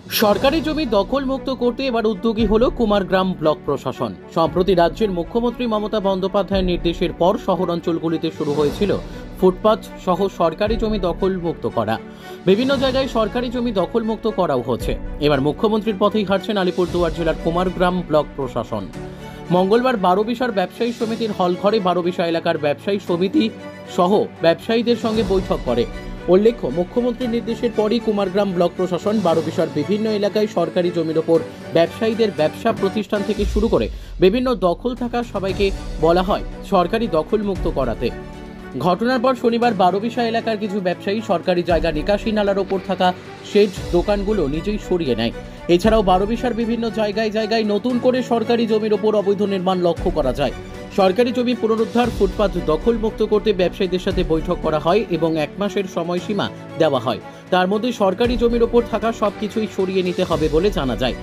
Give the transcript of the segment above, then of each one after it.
সরকারি জমি দখলমুক্ত করতে এবার উদ্যোগী হল কুমারগ্রাম ব্লক প্রশাসন। সম্প্রতি রাজ্যের মুখ্যমন্ত্রী মমতা বন্দ্যোপাধ্যায়ের নির্দেশের পর শহর অঞ্চলগুলিতে শুরু হয়েছিল ফুটপাথ সহ সরকারি জমি দখলমুক্ত করা। বিভিন্ন জায়গায় সরকারি জমি দখলমুক্ত করাও হচ্ছে। এবার মুখ্যমন্ত্রীর পথেই হাঁটছেন আলিপুরদুয়ার জেলার কুমারগ্রাম ব্লক প্রশাসন। মঙ্গলবার বারোবিশার ব্যবসায়ী সমিতির হলঘরে বারোবিশা এলাকার ব্যবসায়ী সমিতি সহ ব্যবসায়ীদের সঙ্গে বৈঠক করে। উল্লেখ্য, মুখ্যমন্ত্রীর নির্দেশের পরই কুমারগ্রাম ব্লক প্রশাসন বারোবিশার বিভিন্ন এলাকায় সরকারি জমির ওপর ব্যবসায়ীদের ব্যবসা প্রতিষ্ঠান থেকে শুরু করে বিভিন্ন দখল থাকা সবাইকে বলা হয় সরকারি দখলমুক্ত করাতে। ঘটনার পর শনিবার বারোবিশা এলাকার কিছু ব্যবসায়ী সরকারি জায়গা নিকাশি নালার ওপর থাকা শেড দোকানগুলো নিজেই সরিয়ে নেয়। এছাড়াও বারোবিশার বিভিন্ন জায়গায় জায়গায় নতুন করে সরকারি জমির ওপর অবৈধ নির্মাণ লক্ষ্য করা যায়। সরকারি জমি পুনরুদ্ধার, ফুটপাথ দখলমুক্ত করতে ব্যবসায়ীদের সাথে বৈঠক করা হয় এবং 1 মাসের সময়সীমা দেওয়া হয়। তার মধ্যে সরকারি জমির ওপর থাকা সবকিছুই সরিয়ে নিতে হবে বলে জানা যায়।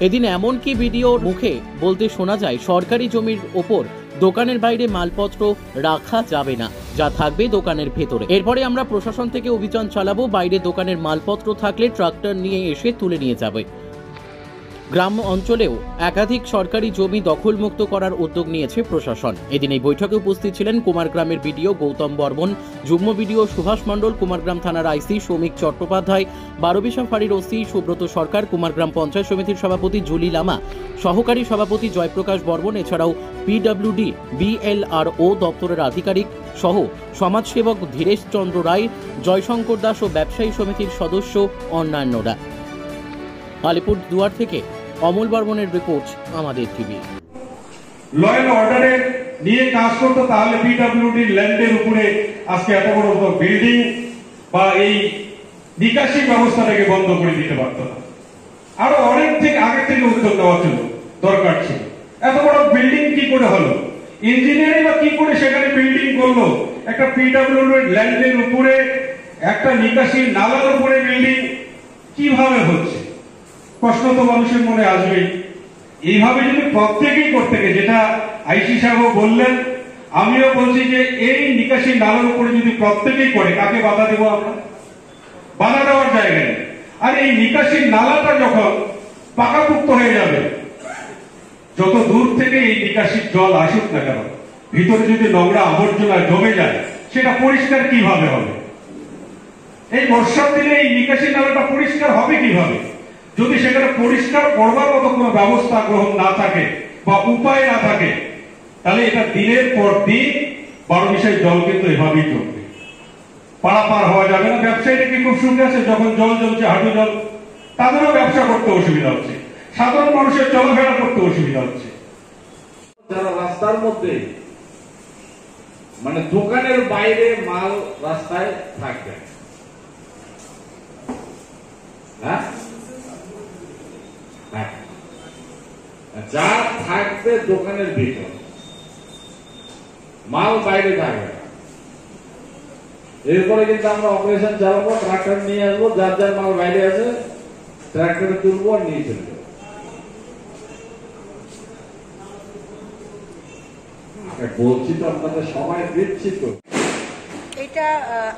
এদিন এমনকি ভিডিওর মুখে বলতে শোনা যায় সরকারি জমির ওপর দোকানের বাইরে মালপত্র রাখা যাবে না, যা থাকবে দোকানের ভেতরে। এরপরে আমরা প্রশাসন থেকে অভিযান চালাবো, বাইরে দোকানের মালপত্র থাকলে ট্রাক্টর নিয়ে এসে তুলে নিয়ে যাবে। গ্রাম অঞ্চলেও একাধিক সরকারি জমি দখলমুক্ত করার উদ্যোগ নিয়েছে প্রশাসন। এদিন এই বৈঠকে উপস্থিত ছিলেন কুমারগ্রামের বিডিও গৌতম বর্মন, যুগ্ম বিডিও সুভাষ মণ্ডল, কুমারগ্রাম থানার আইসি শ্রমিক চট্টোপাধ্যায়, বারোবিশা ফাঁড়ির ওসি সুব্রত সরকার, কুমারগ্রাম পঞ্চায়েত সমিতির সভাপতি জুলি লামা, সহকারী সভাপতি জয়প্রকাশ বর্মন, এছাড়াও পিডব্লিউডি বিএলআরও দপ্তরের আধিকারিক সহ সমাজসেবক ধীরেশ চন্দ্র রায়, জয়শঙ্কর দাস ও ব্যবসায়ী সমিতির সদস্য অন্যান্যরা। আলিপুরদুয়ার থেকে অমল বর্মনের রিপোর্ট, আমাদের টিভি। ল এন্ড অর্ডারে নিয়ে কাজ করতো, তাহলে পিডব্লিউডি ল্যান্ডের উপরে আজকে এত বড় বিল্ডিং বা এই নিকাশি ব্যবস্থাটাকে বন্ধ করে দিতে পারতো না। আরো অনেক থেকে আগে থেকে উদ্যোগ নেওয়া ছিল, দরকার ছিল। এত বড় বিল্ডিং কি করে হলো? ইঞ্জিনিয়ারিং বা কি করে সেখানে বিল্ডিং করলো? একটা পিডব্লিউডি ল্যান্ডের উপরে একটা নিকাশি নালার উপরে বিল্ডিং কিভাবে হচ্ছে? প্রশ্ন তো মানুষের মনে আসবেই। এইভাবে যদি প্রত্যেকেই করতে গিয়ে, যেটা আইসি সাহেবও বললেন, আমিও বলছি যে এই নিকাশি নালার উপরে যদি প্রত্যেকেই করে, কাকে বাধা দেবো আমরা? বাধা দেওয়ার জায়গা নেই। আর এই নিকাশি নালাটা যখন পাকাপুক্ত হয়ে যাবে, যত দূর থেকে এই নিকাশির জল আসুক না কেন, ভিতরে যদি নোংরা আবর্জনা জমে যায়, সেটা পরিষ্কার কিভাবে হবে? এই বর্ষার দিনে এই নিকাশি নালাটা পরিষ্কার হবে কিভাবে? যদি সেখানে পরিষ্কার করবার মতো কোনো ব্যবস্থা গ্রহণ না থাকে বা উপায় না থাকে, তাহলে এটা দিনের পর দিন বারোবিশায় জল কিন্তু এভাবেই চলবে, পারাপার হওয়া যাবে না। ব্যবসায়ীরা কি খুব সুখে আছে? যখন জল জমছে, হাঁটু জল, তাদেরও ব্যবসা করতে অসুবিধা হচ্ছে, সাধারণ মানুষের চলাফেরা করতে অসুবিধা হচ্ছে। যারা রাস্তার মধ্যে, মানে দোকানের বাইরে মাল রাস্তায় থাকবে, হ্যাঁ, যা থাকবে দোকানের ভিতর, মাল বাইরে থাকবে। এরপরে কিন্তু আমরা অপারেশন চালাবো, ট্রাক্টর নিয়ে আসবো, যার যার মাল বাইরে আছে ট্রাক্টরে তুলবো আর নিয়ে চলবো। বলছি তো, আপনাদের সময় দিচ্ছি তো। এটা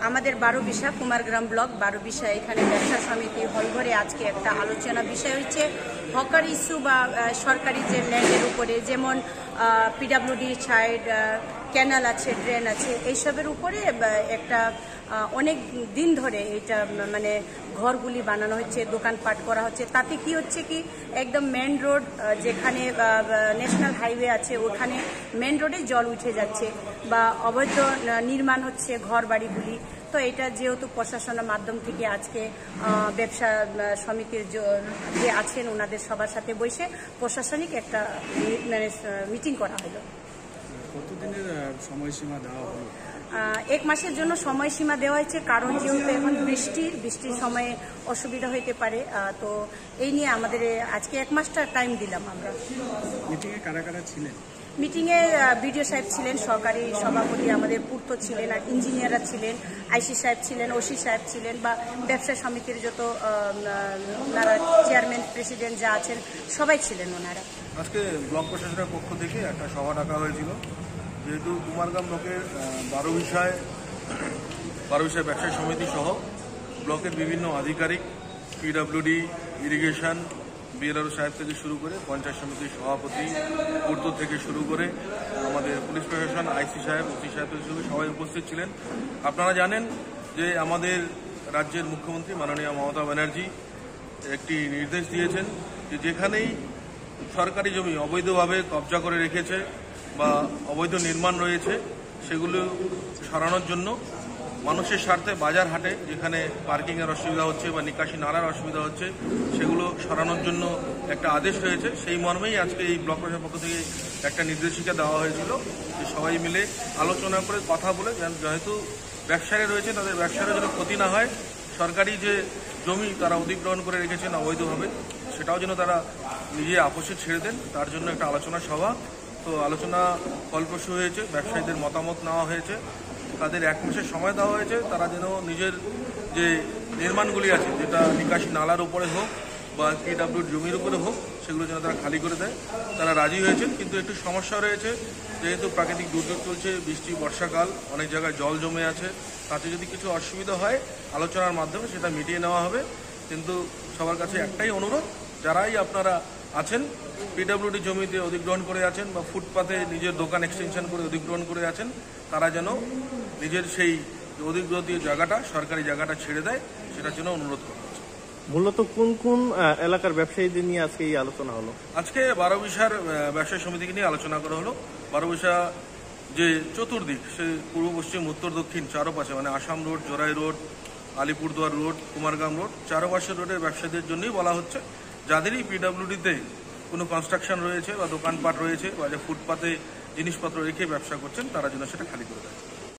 আমাদের বারোবিশা কুমারগ্রাম ব্লক বারোবিশা, এখানে ব্যবসা সমিতি হলঘরে আজকে একটা আলোচনা বিষয় হচ্ছে হকার ইস্যু বা সরকারি যে ল্যান্ডের উপরে, যেমন পিডব্লিউডি সাইড, ক্যানাল আছে, ড্রেন আছে, এইসবের উপরে একটা অনেক দিন ধরে এটা মানে ঘরগুলি বানানো হচ্ছে, দোকানপাট করা হচ্ছে। তাতে কি হচ্ছে কি, একদম মেন রোড যেখানে ন্যাশনাল হাইওয়ে আছে, ওখানে মেন রোডে জল উঠে যাচ্ছে বা অবৈধ নির্মাণ হচ্ছে ঘর বাড়িগুলি। তো এটা যেহেতু প্রশাসনের মাধ্যম থেকে আজকে ব্যবসা সমিতির যে আছেন ওনাদের সবার সাথে বসে প্রশাসনিক একটা মানে মিটিং করা হলো। কতদিনের সময়সীমা দেওয়া হলো? 1 মাসের জন্য সময়সীমা দেওয়া হয়েছে, কারণ যেহেতু এখন বৃষ্টির সময়ে অসুবিধা হইতে পারে। তো এই নিয়ে আমাদের আজকে 1 মাসটা টাইম দিলাম আমরা। মিটিংয়ে কারা কারা ছিলেন? মিটিংয়ে বিডিও সাহেব ছিলেন, সহকারী সভাপতি আমাদের পূর্ত ছিলেন, আর ইঞ্জিনিয়াররা ছিলেন, আইসি সাহেব ছিলেন, ওসি সাহেব ছিলেন, বা ব্যবসা সমিতির যত ওনারা চেয়ারম্যান, প্রেসিডেন্ট যা আছেন সবাই ছিলেন ওনারা। আজকে ব্লক প্রশাসনের পক্ষ থেকে একটা সভা ডাকা হয়েছিল, যেহেতু কুমারগ্রাম ব্লকের বারোবিশায় ব্যবসায়ী সমিতি সহ ব্লকের বিভিন্ন আধিকারিক, পিডব্লিউডি, ইরিগেশন, বিএলআরও সাহেব থেকে শুরু করে পঞ্চায়েত সমিতির সভাপতি, পূর্ত থেকে শুরু করে আমাদের পুলিশ প্রশাসন, আইসি সাহেব, ওসি সাহেব থেকে শুরু করে সবাই উপস্থিত ছিলেন। আপনারা জানেন যে আমাদের রাজ্যের মুখ্যমন্ত্রী মাননীয় মমতা ব্যানার্জি একটি নির্দেশ দিয়েছেন যে যেখানেই সরকারি জমি অবৈধভাবে কবজা করে রেখেছে বা অবৈধ নির্মাণ রয়েছে সেগুলো সরানোর জন্য মানুষের স্বার্থে বাজার হাটে যেখানে পার্কিংয়ের অসুবিধা হচ্ছে বা নিকাশি নালার অসুবিধা হচ্ছে সেগুলো সরানোর জন্য একটা আদেশ হয়েছে। সেই মর্মেই আজকে এই ব্লক প্রশাসনের পক্ষ থেকে একটা নির্দেশিকা দেওয়া হয়েছিল যে সবাই মিলে আলোচনা করে কথা বলে যেহেতু ব্যবসায়ী রয়েছে তাদের ব্যবসার যেন ক্ষতি না হয়, সরকারি যে জমি তারা অধিগ্রহণ করে রেখেছেন অবৈধভাবে সেটাও যেন তারা নিজে আপোষে ছেড়ে দেন, তার জন্য একটা আলোচনা সভা। তো আলোচনা ফলপ্রসূ হয়েছে, ব্যবসায়ীদের মতামত নেওয়া হয়েছে, তাদের 1 মাসের সময় দেওয়া হয়েছে, তারা যেন নিজের যে নির্মাণগুলি আছে যেটা নিকাশি নালার উপরে হোক বা পিডব্লিউর জমির উপরে হোক সেগুলো যেন তারা খালি করে দেয়। তারা রাজি হয়েছেন, কিন্তু একটু সমস্যা রয়েছে যেহেতু প্রাকৃতিক দুর্যোগ চলছে, বৃষ্টি বর্ষাকাল, অনেক জায়গায় জল জমে আছে, তাতে যদি কিছু অসুবিধা হয় আলোচনার মাধ্যমে সেটা মিটিয়ে নেওয়া হবে। কিন্তু সবার কাছে একটাই অনুরোধ, যারাই আপনারা আছেন পিডব্লিউডি জমিতে অধিগ্রহণ করে আছেন বা ফুটপাতে নিজের দোকান এক্সটেনশন করে অধিগ্রহণ করে আছেন, তারা যেন নিজের সেই অধিগ্রহিত জায়গাটা সরকারি জায়গাটা ছেড়ে দেয়, সেটার জন্য অনুরোধ করা হচ্ছে। মূলত কোন কোন এলাকার ব্যবসায়ীদের নিয়ে আজকে এই আলোচনা হলো? আজকে বারোবিশার ব্যবসায়ী সমিতিকে নিয়ে আলোচনা করা হলো। বারোবিশা যে চতুর্দিক, সে পূর্ব পশ্চিম উত্তর দক্ষিণ চারোপাশে মানে Assam road, Jorai road, Alipurduar road, Kumargram road, চারোপাশের রোডের ব্যবসায়ীদের জন্যই বলা হচ্ছে যাদেরই পিডব্লিউডিতে কোনো কনস্ট্রাকশন রয়েছে বা দোকানপাট রয়েছে বা যে ফুটপাতে জিনিসপত্র রেখে ব্যবসা করছেন তারা যেন সেটা খালি করে দেয়।